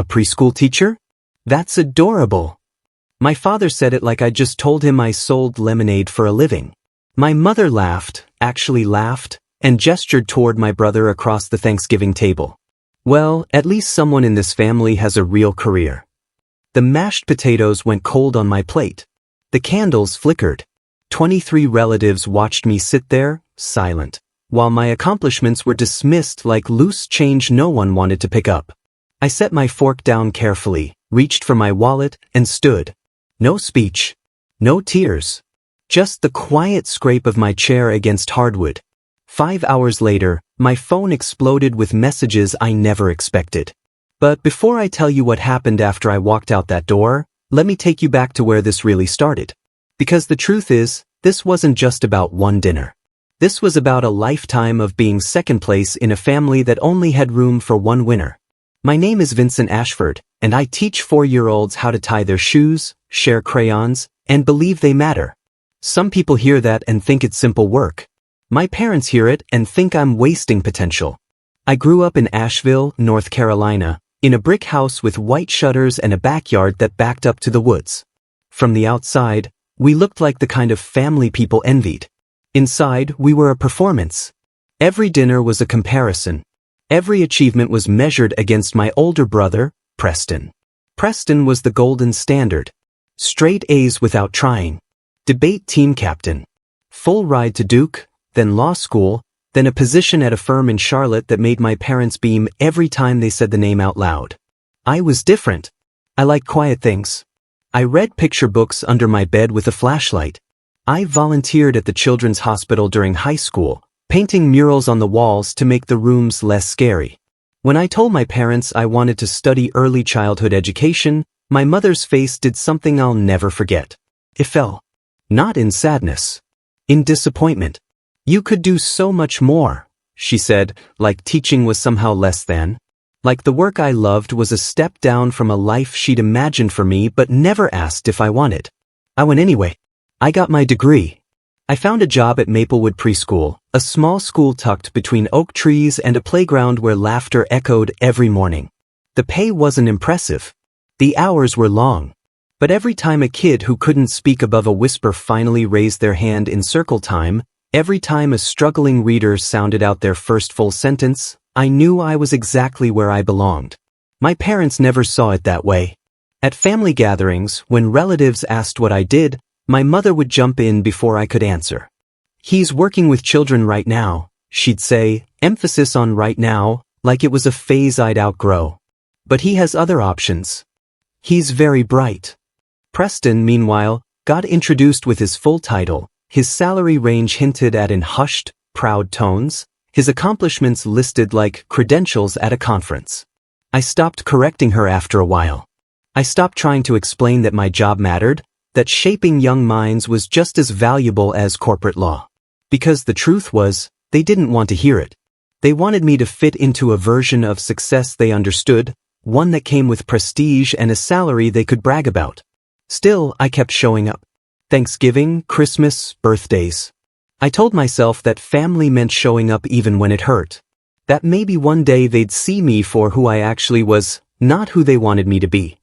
preschool teacher? That's adorable. My father said it like I just told him I sold lemonade for a living. My mother laughed, actually laughed, and gestured toward my brother across the Thanksgiving table. Well, at least someone in this family has a real career. The mashed potatoes went cold on my plate. The candles flickered. 23 relatives watched me sit there, silent, while my accomplishments were dismissed like loose change no one wanted to pick up. I set my fork down carefully, reached for my wallet, and stood. No speech. No tears. Just the quiet scrape of my chair against hardwood. 5 hours later, my phone exploded with messages I never expected. But before I tell you what happened after I walked out that door, let me take you back to where this really started. Because the truth is, this wasn't just about one dinner. This was about a lifetime of being second place in a family that only had room for one winner. My name is Vincent Ashford, and I teach 4-year-olds how to tie their shoes, share crayons, and believe they matter. Some people hear that and think it's simple work. My parents hear it and think I'm wasting potential. I grew up in Asheville, North Carolina, in a brick house with white shutters and a backyard that backed up to the woods. From the outside, we looked like the kind of family people envied. Inside, we were a performance. Every dinner was a comparison. Every achievement was measured against my older brother, Preston. Preston was the golden standard. Straight A's without trying. Debate team captain. Full ride to Duke, then law school, then a position at a firm in Charlotte that made my parents beam every time they said the name out loud. I was different. I liked quiet things. I read picture books under my bed with a flashlight. I volunteered at the Children's Hospital during high school, painting murals on the walls to make the rooms less scary. When I told my parents I wanted to study early childhood education, my mother's face did something I'll never forget. It fell. Not in sadness. In disappointment. You could do so much more, she said, like teaching was somehow less than. Like the work I loved was a step down from a life she'd imagined for me but never asked if I wanted. I went anyway. I got my degree. I found a job at Maplewood Preschool, a small school tucked between oak trees and a playground where laughter echoed every morning. The pay wasn't impressive. The hours were long. But every time a kid who couldn't speak above a whisper finally raised their hand in circle time, every time a struggling reader sounded out their first full sentence, I knew I was exactly where I belonged. My parents never saw it that way. At family gatherings, when relatives asked what I did, my mother would jump in before I could answer. He's working with children right now, she'd say, emphasis on right now, like it was a phase I'd outgrow. But he has other options. He's very bright. Preston, meanwhile, got introduced with his full title, his salary range hinted at in hushed, proud tones, his accomplishments listed like credentials at a conference. I stopped correcting her after a while. I stopped trying to explain that my job mattered, that shaping young minds was just as valuable as corporate law. Because the truth was, they didn't want to hear it. They wanted me to fit into a version of success they understood, one that came with prestige and a salary they could brag about. Still, I kept showing up. Thanksgiving, Christmas, birthdays. I told myself that family meant showing up even when it hurt. That maybe one day they'd see me for who I actually was, not who they wanted me to be.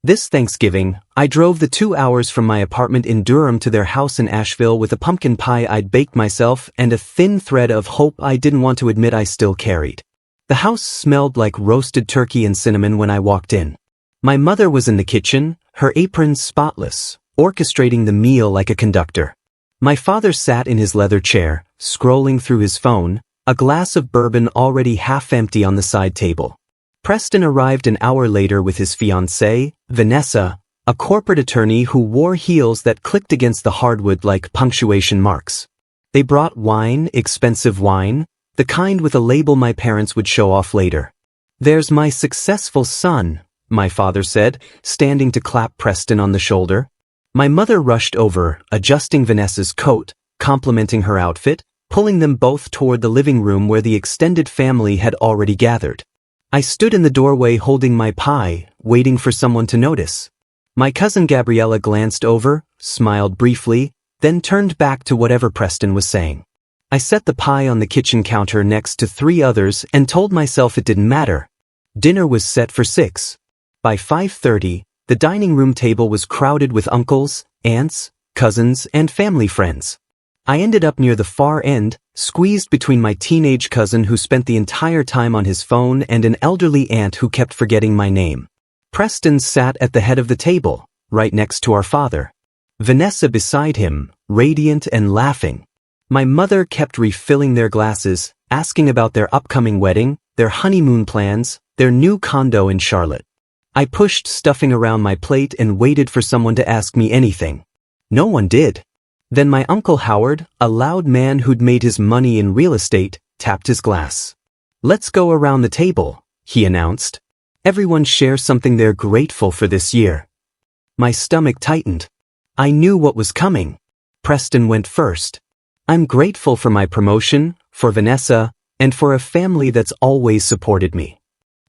This Thanksgiving, I drove the 2 hours from my apartment in Durham to their house in Asheville with a pumpkin pie I'd baked myself and a thin thread of hope I didn't want to admit I still carried. The house smelled like roasted turkey and cinnamon when I walked in. My mother was in the kitchen, her apron spotless, orchestrating the meal like a conductor. My father sat in his leather chair, scrolling through his phone, a glass of bourbon already half empty on the side table. Preston arrived an hour later with his fiancée, Vanessa, a corporate attorney who wore heels that clicked against the hardwood like punctuation marks. They brought wine, expensive wine, the kind with a label my parents would show off later. "There's my successful son," my father said, standing to clap Preston on the shoulder. My mother rushed over, adjusting Vanessa's coat, complimenting her outfit, pulling them both toward the living room where the extended family had already gathered. I stood in the doorway holding my pie, waiting for someone to notice. My cousin Gabriella glanced over, smiled briefly, then turned back to whatever Preston was saying. I set the pie on the kitchen counter next to 3 others and told myself it didn't matter. Dinner was set for 6. By 5:30, the dining room table was crowded with uncles, aunts, cousins, and family friends. I ended up near the far end, squeezed between my teenage cousin who spent the entire time on his phone and an elderly aunt who kept forgetting my name. Preston sat at the head of the table, right next to our father. Vanessa beside him, radiant and laughing. My mother kept refilling their glasses, asking about their upcoming wedding, their honeymoon plans, their new condo in Charlotte. I pushed stuffing around my plate and waited for someone to ask me anything. No one did. Then my Uncle Howard, a loud man who'd made his money in real estate, tapped his glass. "Let's go around the table," he announced. "Everyone share something they're grateful for this year." My stomach tightened. I knew what was coming. Preston went first. "I'm grateful for my promotion, for Vanessa, and for a family that's always supported me."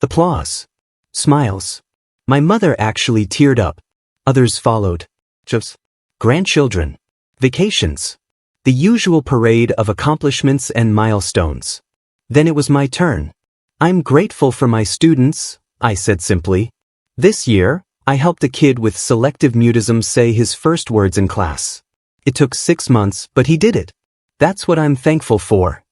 Applause. Smiles. My mother actually teared up. Others followed. Just grandchildren. Vacations. The usual parade of accomplishments and milestones. Then it was my turn. "I'm grateful for my students," I said simply. "This year, I helped a kid with selective mutism say his first words in class. It took 6 months, but he did it. That's what I'm thankful for."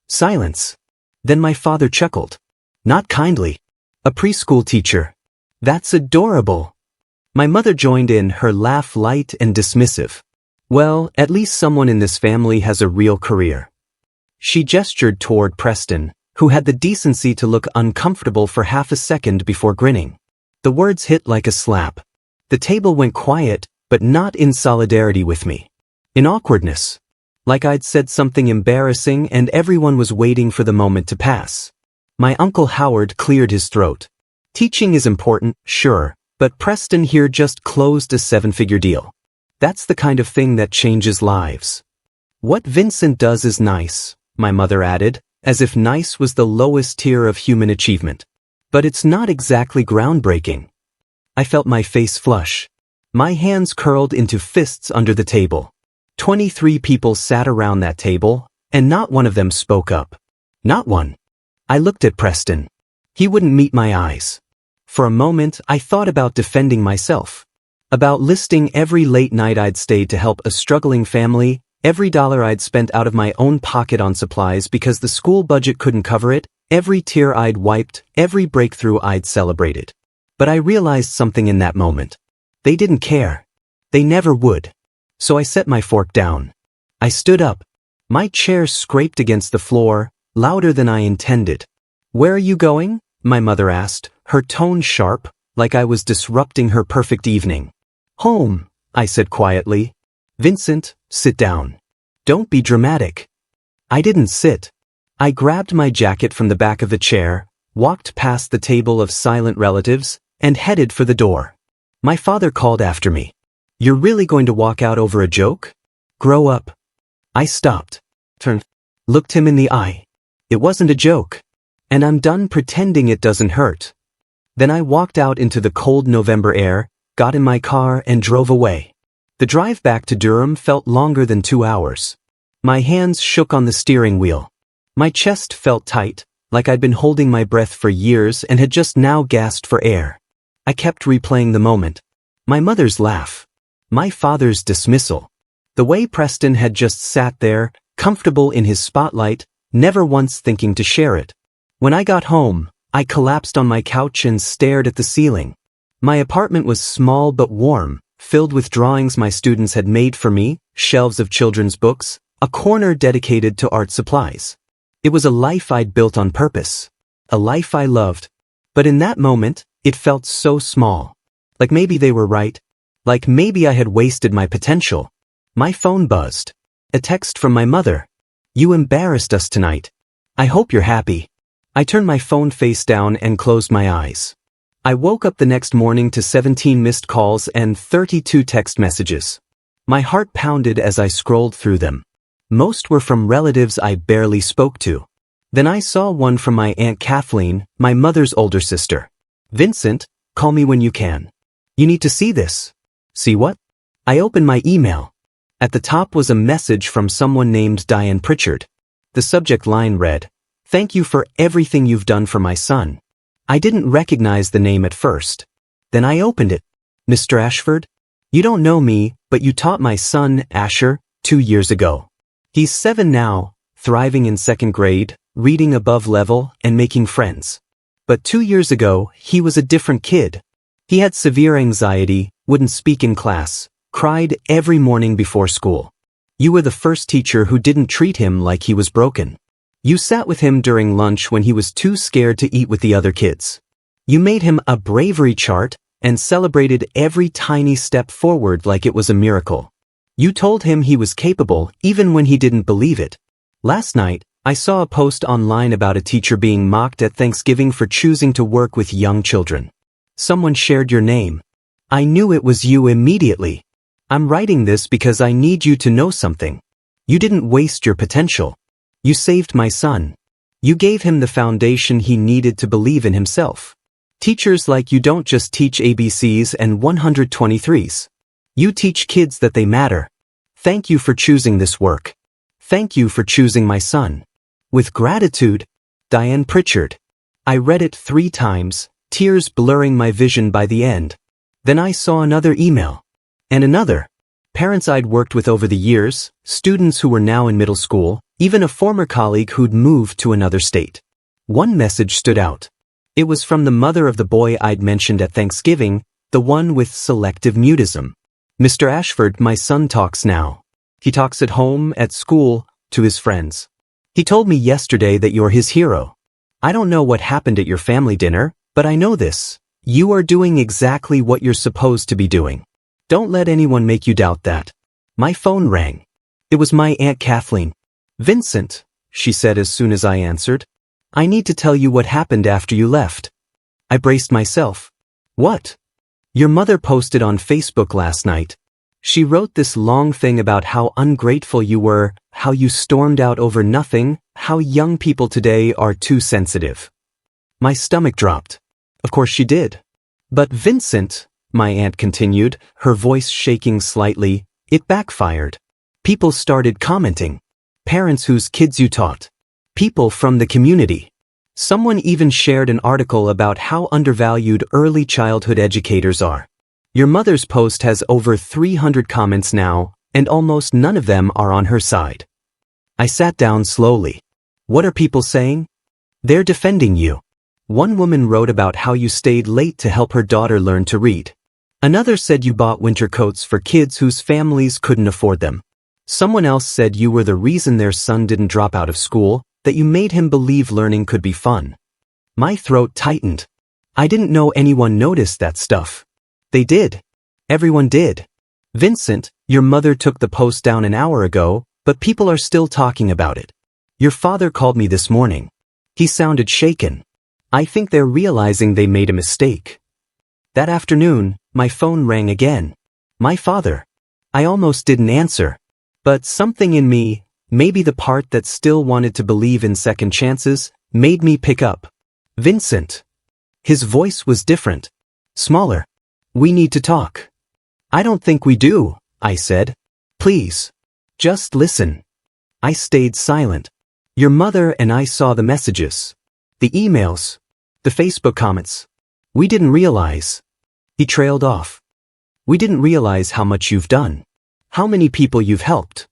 Silence. Then my father chuckled. Not kindly. "A preschool teacher. That's adorable." My mother joined in, her laugh light and dismissive. "Well, at least someone in this family has a real career." She gestured toward Preston, who had the decency to look uncomfortable for half a second before grinning. The words hit like a slap. The table went quiet, but not in solidarity with me. In awkwardness. Like I'd said something embarrassing and everyone was waiting for the moment to pass. My Uncle Howard cleared his throat. "Teaching is important, sure, but Preston here just closed a 7-figure deal. That's the kind of thing that changes lives." "What Vincent does is nice," my mother added, as if nice was the lowest tier of human achievement. "But it's not exactly groundbreaking." I felt my face flush. My hands curled into fists under the table. 23 people sat around that table, and not one of them spoke up. Not one. I looked at Preston. He wouldn't meet my eyes. For a moment, I thought about defending myself. About listing every late night I'd stayed to help a struggling family, every dollar I'd spent out of my own pocket on supplies because the school budget couldn't cover it, every tear I'd wiped, every breakthrough I'd celebrated. But I realized something in that moment. They didn't care. They never would. So I set my fork down. I stood up. My chair scraped against the floor, louder than I intended. "Where are you going?" my mother asked, her tone sharp, like I was disrupting her perfect evening. "Home," I said quietly. "Vincent, sit down. Don't be dramatic." I didn't sit. I grabbed my jacket from the back of the chair, walked past the table of silent relatives, and headed for the door. My father called after me. "You're really going to walk out over a joke? Grow up." I stopped, turned, looked him in the eye. It wasn't a joke. And I'm done pretending it doesn't hurt. Then I walked out into the cold November air, got in my car and drove away. The drive back to Durham felt longer than 2 hours. My hands shook on the steering wheel. My chest felt tight, like I'd been holding my breath for years and had just now gasped for air. I kept replaying the moment. My mother's laugh. My father's dismissal. The way Preston had just sat there, comfortable in his spotlight, never once thinking to share it. When I got home, I collapsed on my couch and stared at the ceiling. My apartment was small but warm, filled with drawings my students had made for me, shelves of children's books, a corner dedicated to art supplies. It was a life I'd built on purpose. A life I loved. But in that moment, it felt so small. Like maybe they were right. Like maybe I had wasted my potential. My phone buzzed. A text from my mother. "You embarrassed us tonight. I hope you're happy." I turned my phone face down and closed my eyes. I woke up the next morning to 17 missed calls and 32 text messages. My heart pounded as I scrolled through them. Most were from relatives I barely spoke to. Then I saw one from my Aunt Kathleen, my mother's older sister. "Vincent, call me when you can. You need to see this." "See what?" I opened my email. At the top was a message from someone named Diane Pritchard. The subject line read, "Thank you for everything you've done for my son." I didn't recognize the name at first. Then I opened it. Mr. Ashford? You don't know me, but you taught my son, Asher, 2 years ago. He's 7 now, thriving in 2nd grade, reading above level, and making friends. But 2 years ago, he was a different kid. He had severe anxiety, wouldn't speak in class, cried every morning before school. You were the first teacher who didn't treat him like he was broken. You sat with him during lunch when he was too scared to eat with the other kids. You made him a bravery chart and celebrated every tiny step forward like it was a miracle. You told him he was capable even when he didn't believe it. Last night, I saw a post online about a teacher being mocked at Thanksgiving for choosing to work with young children. Someone shared your name. I knew it was you immediately. I'm writing this because I need you to know something. You didn't waste your potential. You saved my son. You gave him the foundation he needed to believe in himself. Teachers like you don't just teach ABCs and 123s. You teach kids that they matter. Thank you for choosing this work. Thank you for choosing my son. With gratitude, Diane Pritchard. I read it 3 times, tears blurring my vision by the end. Then I saw another email. And another. Parents I'd worked with over the years, students who were now in middle school, even a former colleague who'd moved to another state. One message stood out. It was from the mother of the boy I'd mentioned at Thanksgiving, the one with selective mutism. Mr. Ashford, my son talks now. He talks at home, at school, to his friends. He told me yesterday that you're his hero. I don't know what happened at your family dinner, but I know this. You are doing exactly what you're supposed to be doing. Don't let anyone make you doubt that. My phone rang. It was my Aunt Kathleen. Vincent, she said as soon as I answered. I need to tell you what happened after you left. I braced myself. What? Your mother posted on Facebook last night. She wrote this long thing about how ungrateful you were, how you stormed out over nothing, how young people today are too sensitive. My stomach dropped. Of course she did. But Vincent, my aunt continued, her voice shaking slightly, it backfired. People started commenting. Parents whose kids you taught. People from the community. Someone even shared an article about how undervalued early childhood educators are. Your mother's post has over 300 comments now, and almost none of them are on her side. I sat down slowly. What are people saying? They're defending you. One woman wrote about how you stayed late to help her daughter learn to read. Another said you bought winter coats for kids whose families couldn't afford them. Someone else said you were the reason their son didn't drop out of school, that you made him believe learning could be fun. My throat tightened. I didn't know anyone noticed that stuff. They did. Everyone did. Vincent, your mother took the post down an hour ago, but people are still talking about it. Your father called me this morning. He sounded shaken. I think they're realizing they made a mistake. That afternoon, my phone rang again. My father. I almost didn't answer. But something in me, maybe the part that still wanted to believe in second chances, made me pick up. Vincent. His voice was different. Smaller. We need to talk. I don't think we do, I said. Please. Just listen. I stayed silent. Your mother and I saw the messages. The emails. The Facebook comments. We didn't realize. He trailed off. We didn't realize how much you've done. How many people you've helped.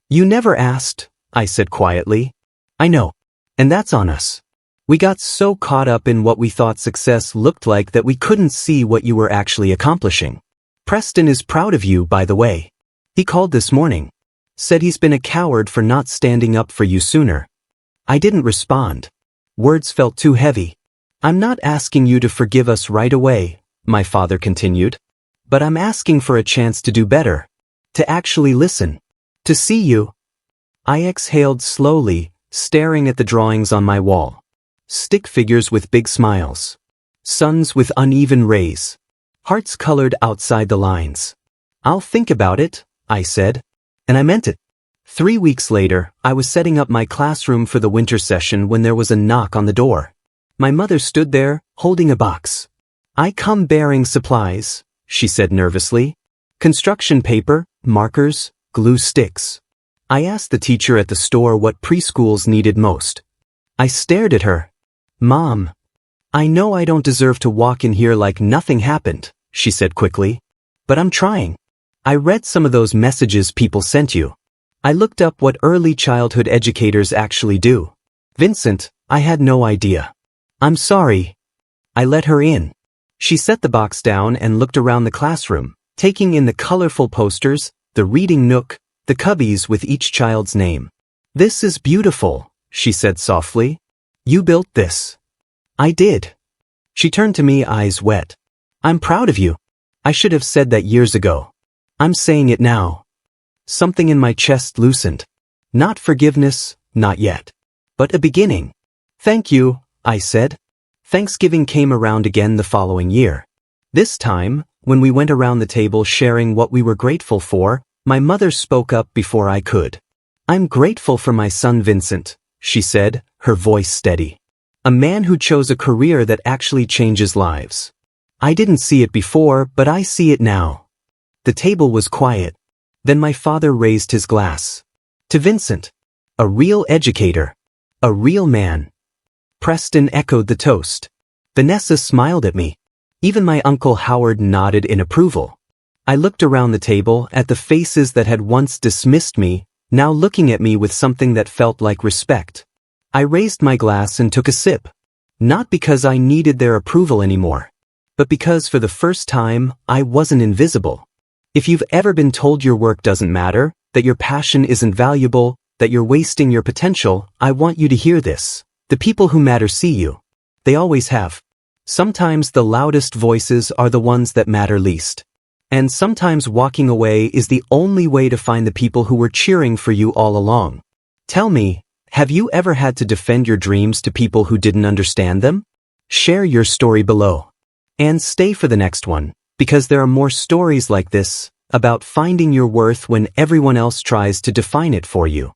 You never asked, I said quietly. I know. And that's on us. We got so caught up in what we thought success looked like that we couldn't see what you were actually accomplishing. Preston is proud of you, by the way. He called this morning. Said he's been a coward for not standing up for you sooner. I didn't respond. Words felt too heavy. I'm not asking you to forgive us right away, my father continued. But I'm asking for a chance to do better. To actually listen. To see you. I exhaled slowly, staring at the drawings on my wall. Stick figures with big smiles. Suns with uneven rays. Hearts colored outside the lines. I'll think about it, I said. And I meant it. 3 weeks later, I was setting up my classroom for the winter session when there was a knock on the door. My mother stood there, holding a box. I come bearing supplies, she said nervously. Construction paper, markers, glue sticks. I asked the teacher at the store what preschools needed most. I stared at her. Mom. I know I don't deserve to walk in here like nothing happened, she said quickly. But I'm trying. I read some of those messages people sent you. I looked up what early childhood educators actually do. Vincent, I had no idea. I'm sorry. I let her in. She set the box down and looked around the classroom, taking in the colorful posters, the reading nook, the cubbies with each child's name. This is beautiful, she said softly. You built this. I did. She turned to me, eyes wet. I'm proud of you. I should have said that years ago. I'm saying it now. Something in my chest loosened. Not forgiveness, not yet. But a beginning. Thank you, I said. Thanksgiving came around again the following year. This time, when we went around the table sharing what we were grateful for, my mother spoke up before I could. I'm grateful for my son Vincent, she said, her voice steady. A man who chose a career that actually changes lives. I didn't see it before, but I see it now. The table was quiet. Then my father raised his glass. To Vincent. A real educator. A real man. Preston echoed the toast. Vanessa smiled at me. Even my Uncle Howard nodded in approval. I looked around the table at the faces that had once dismissed me, now looking at me with something that felt like respect. I raised my glass and took a sip. Not because I needed their approval anymore, but because for the first time, I wasn't invisible. If you've ever been told your work doesn't matter, that your passion isn't valuable, that you're wasting your potential, I want you to hear this. The people who matter see you. They always have. Sometimes the loudest voices are the ones that matter least. And sometimes walking away is the only way to find the people who were cheering for you all along. Tell me, have you ever had to defend your dreams to people who didn't understand them? Share your story below. And stay for the next one, because there are more stories like this, about finding your worth when everyone else tries to define it for you.